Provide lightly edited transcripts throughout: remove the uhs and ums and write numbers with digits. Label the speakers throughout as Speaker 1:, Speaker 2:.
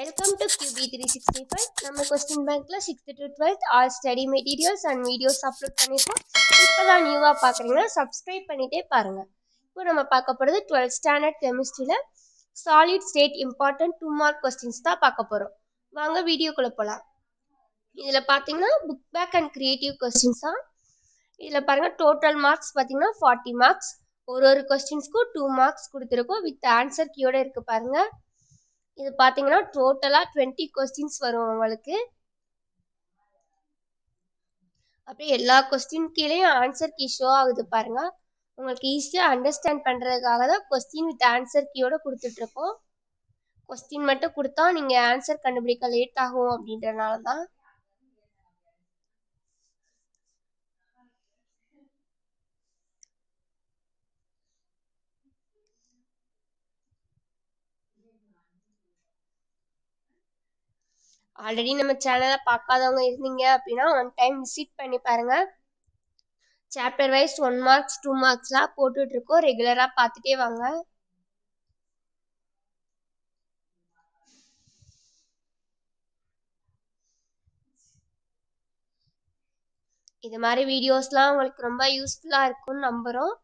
Speaker 1: Welcome to QB365. நம்ம question பேங்க்ல 6th to 12th all study materials and videos upload பண்ணியிருக்கோம். இப்போதான் நியூவாக பார்க்குறீங்கன்னா சப்ஸ்கிரைப் பண்ணிட்டே பாருங்க. இப்போ நம்ம பார்க்க போகிறது 12th ஸ்டாண்டர்ட் கெமிஸ்ட்ரியில் solid state important 2 mark questions தான் பார்க்க போகிறோம். வாங்க வீடியோக்குள்ளே போகலாம். இதில் பார்த்தீங்கன்னா book back and creative questions தான். இதில் பாருங்கள் டோட்டல் மார்க்ஸ் பார்த்தீங்கன்னா 40 மார்க்ஸ். ஒரு கொஸ்டின்ஸ்க்கும் 2 மார்க்ஸ் கொடுத்துருக்கோம். வித் ஆன்சர் கீயோட இருக்குது பாருங்கள். இது பார்த்தீங்கன்னா டோட்டலாக 20 கொஸ்டின்ஸ் வரும் உங்களுக்கு. அப்படியே எல்லா கொஸ்டின் கீழேயும் ஆன்சர் கீ ஷோ ஆகுது பாருங்க. உங்களுக்கு ஈஸியாக அண்டர்ஸ்டாண்ட் பண்ணுறதுக்காக தான் கொஸ்டின் வித் ஆன்சர் கீயோட கொடுத்துட்ருக்கோம். கொஸ்டின் மட்டும் கொடுத்தா நீங்கள் ஆன்சர் கண்டுபிடிக்க லேட் ஆகும் அப்படின்றனால தான். ஆல்ரெடி நம்ம சேனலை பார்க்காதவங்க இருந்தீங்க அப்படின்னா ஒன் டைம் விசிட் பண்ணி பாருங்க. சாப்டர் வைஸ் 1 மார்க்ஸ் 2 மார்க்ஸ்லாம் போட்டுட்ருக்கோம். ரெகுலராக பார்த்துட்டே வாங்க. இது மாதிரி வீடியோஸ்லாம் உங்களுக்கு ரொம்ப யூஸ்ஃபுல்லாக இருக்கும்னு நம்புகிறோம்.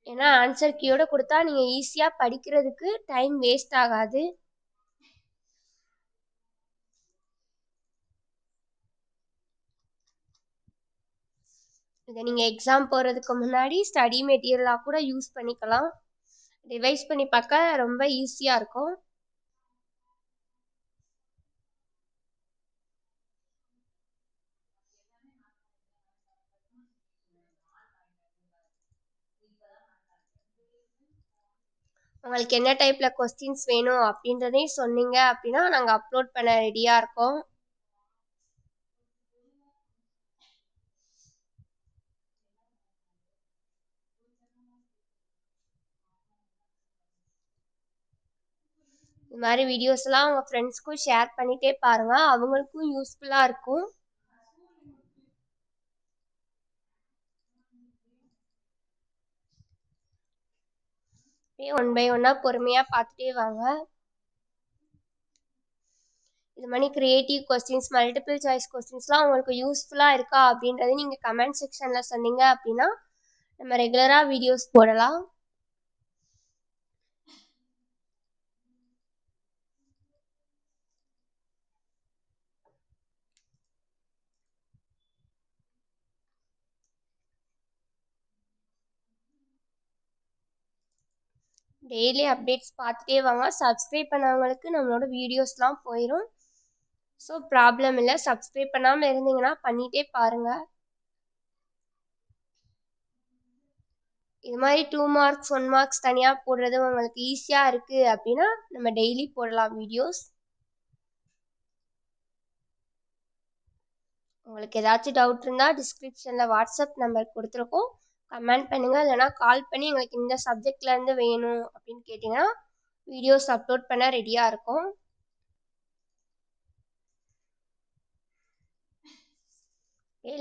Speaker 1: ஏன்னா ஆன்சர் கீயோட கொடுத்தா நீங்கள் ஈஸியாக படிக்கிறதுக்கு டைம் வேஸ்ட் ஆகாது. இதை நீங்கள் எக்ஸாம் போகிறதுக்கு முன்னாடி ஸ்டடி மெட்டீரியலாக கூட யூஸ் பண்ணிக்கலாம். ரிவைஸ் பண்ணி பார்க்க ரொம்ப ஈஸியாக இருக்கும். உங்களுக்கு என்ன டைப்பில் கொஸ்டின்ஸ் வேணும் அப்படின்றதையும் சொன்னீங்க அப்படின்னா நாங்கள் அப்லோட் பண்ண ரெடியாக இருக்கோம். இது மாதிரி வீடியோஸ்லாம் உங்கள் ஃப்ரெண்ட்ஸ்க்கும் ஷேர் பண்ணிகிட்டே பாருங்கள். அவங்களுக்கும் யூஸ்ஃபுல்லாக இருக்கும். ஒன் பை ஒன்னாக பொறுமையாக பார்த்துட்டே வாங்க. இது மாதிரி கிரியேட்டிவ் கொஸ்டின்ஸ் மல்டிபிள் சாய்ஸ் கொஸ்டின்ஸ்லாம் உங்களுக்கு யூஸ்ஃபுல்லாக இருக்கா அப்படின்றத நீங்கள் கமெண்ட் செக்ஷனில் சொன்னீங்க அப்படின்னா நம்ம ரெகுலராக வீடியோஸ் போடலாம். டெய்லி அப்டேட்ஸ் பார்த்துட்டே வாங்க. சப்ஸ்கிரைப் பண்ணவங்களுக்கு நம்மளோட வீடியோஸ்லாம் போயிடும். ஸோ ப்ராப்ளம் இல்லை. சப்ஸ்கிரைப் பண்ணாமல் இருந்தீங்கன்னா பண்ணிகிட்டே பாருங்கள். இது மாதிரி 2 மார்க்ஸ் 1 மார்க்ஸ் தனியாக போடுறது உங்களுக்கு ஈஸியாக இருக்குது அப்படின்னா நம்ம டெய்லி போடலாம் வீடியோஸ். உங்களுக்கு ஏதாச்சும் டவுட் இருந்தால் டிஸ்கிரிப்ஷனில் வாட்ஸ்அப் நம்பர் கொடுத்துருக்கோம். கமெண்ட் பண்ணுங்கள். இல்லைனா கால் பண்ணி எங்களுக்கு இந்த சப்ஜெக்ட்லேருந்து வேணும் அப்படின்னு கேட்டிங்கன்னா வீடியோஸ் அப்லோட் பண்ண ரெடியாக இருக்கும்.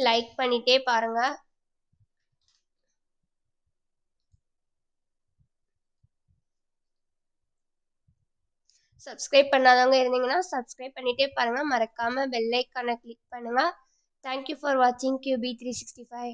Speaker 1: லைக் பண்ணிகிட்டே பாருங்கள். சப்ஸ்கிரைப் பண்ணாதவங்க இருந்தீங்கன்னா சப்ஸ்கிரைப் பண்ணிகிட்டே பாருங்கள். மறக்காமல் பெல் ஐக்கானை கிளிக் பண்ணுங்கள். தேங்க்யூ ஃபார் வாட்சிங் QB365.